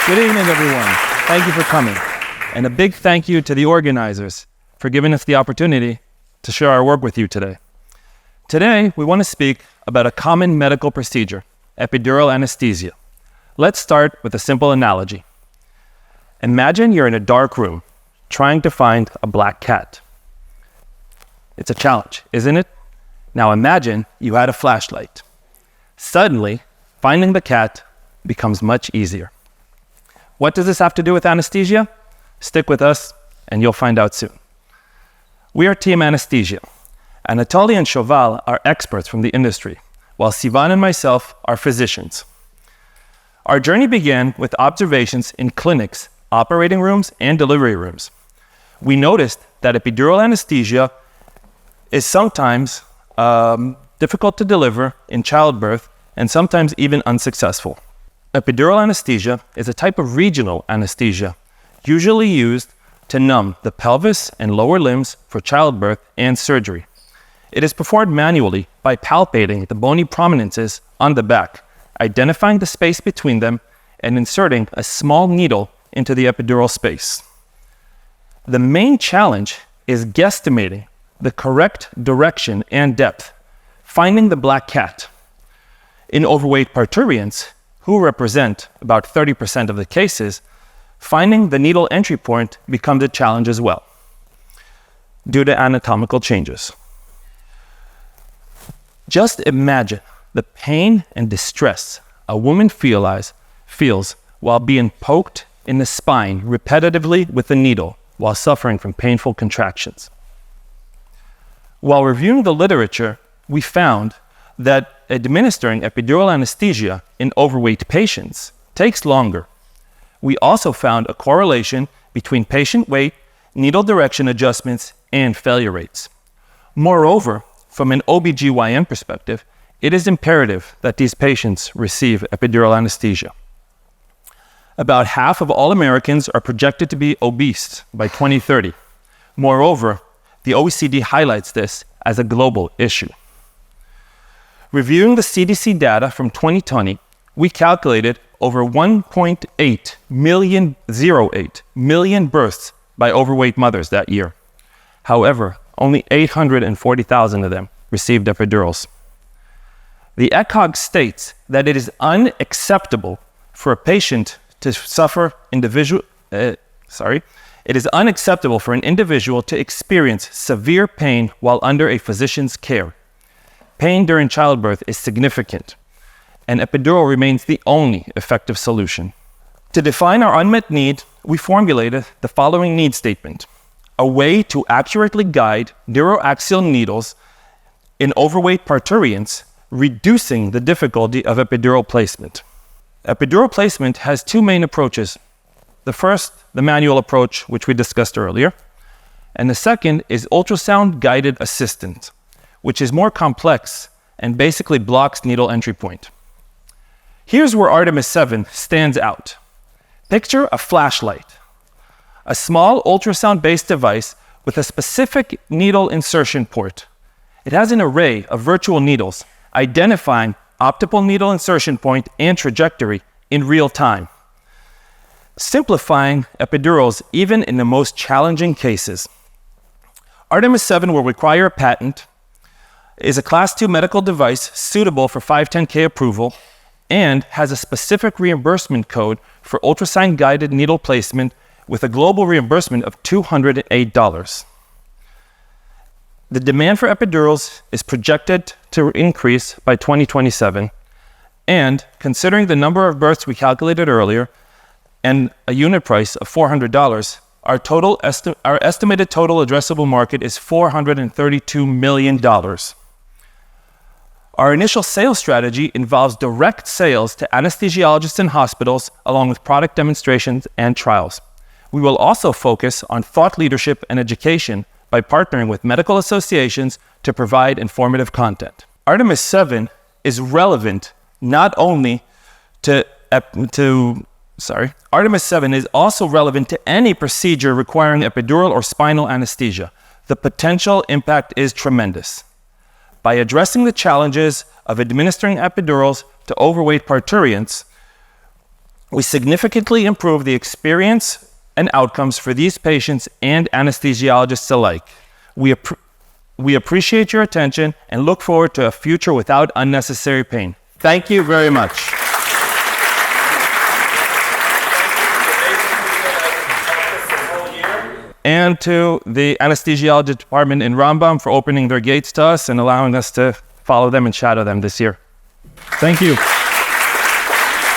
Good evening, everyone. Thank you for coming. And a big thank you to the organizers for giving us the opportunity to share our work with you today. Today, we want to speak about a common medical procedure, epidural anesthesia. Let's start with a simple analogy. Imagine you're in a dark room trying to find a black cat. It's a challenge, isn't it? Now imagine you had a flashlight. Suddenly, finding the cat becomes much easier. What does this have to do with anesthesia? Stick with us and you'll find out soon. We are Team Anesthesia. Anatoly and Shoval are experts from the industry, while Sivan and myself are physicians. Our journey began with observations in clinics, operating rooms, and delivery rooms. We noticed that epidural anesthesia is sometimes difficult to deliver in childbirth and sometimes even unsuccessful. Epidural anesthesia is a type of regional anesthesia, usually used to numb the pelvis and lower limbs for childbirth and surgery. It is performed manually by palpating the bony prominences on the back, identifying the space between them, and inserting a small needle into the epidural space. The main challenge is guesstimating the correct direction and depth, finding the black cat. In overweight parturients, who represent about 30% of the cases, finding the needle entry point becomes a challenge as well, due to anatomical changes. Just imagine the pain and distress a woman feels while being poked in the spine repetitively with a needle while suffering from painful contractions. While reviewing the literature, we found that administering epidural anesthesia in overweight patients takes longer. We also found a correlation between patient weight, needle direction adjustments, and failure rates. Moreover, from an OBGYN perspective, it is imperative that these patients receive epidural anesthesia. About half of all Americans are projected to be obese by 2030. Moreover, the OECD highlights this as a global issue. Reviewing the CDC data from 2020, we calculated over 1.8 million births by overweight mothers that year. However, only 840,000 of them received epidurals. The ECOG states that it is unacceptable for a patient to suffer it is unacceptable for an individual to experience severe pain while under a physician's care. Pain during childbirth is significant, and epidural remains the only effective solution. To define our unmet need, we formulated the following need statement: a way to accurately guide neuroaxial needles in overweight parturients, reducing the difficulty of epidural placement. Epidural placement has two main approaches. The first, the manual approach, which we discussed earlier, and the second is ultrasound-guided assistant, which is more complex and basically blocks needle entry point. Here's where Artemis 7 stands out. Picture a flashlight, a small ultrasound-based device with a specific needle insertion port. It has an array of virtual needles, identifying optimal needle insertion point and trajectory in real time, simplifying epidurals even in the most challenging cases. Artemis 7 will require a patent, is a Class 2 medical device suitable for 510(k) approval, and has a specific reimbursement code for ultrasound-guided needle placement with a global reimbursement of $208. The demand for epidurals is projected to increase by 2027, and considering the number of births we calculated earlier and a unit price of $400, our estimated total addressable market is $432 million. Our initial sales strategy involves direct sales to anesthesiologists and hospitals, along with product demonstrations and trials. We will also focus on thought leadership and education by partnering with medical associations to provide informative content. Artemis 7 is relevant not only Artemis 7 is also relevant to any procedure requiring epidural or spinal anesthesia. The potential impact is tremendous. By addressing the challenges of administering epidurals to overweight parturients, We significantly improved the experience and outcomes for these patients and anesthesiologists alike. We appreciate your attention and look forward to a future without unnecessary pain. Thank you very much. And to the anesthesiology department in Rambam for opening their gates to us and allowing us to follow them and shadow them this year. Thank you.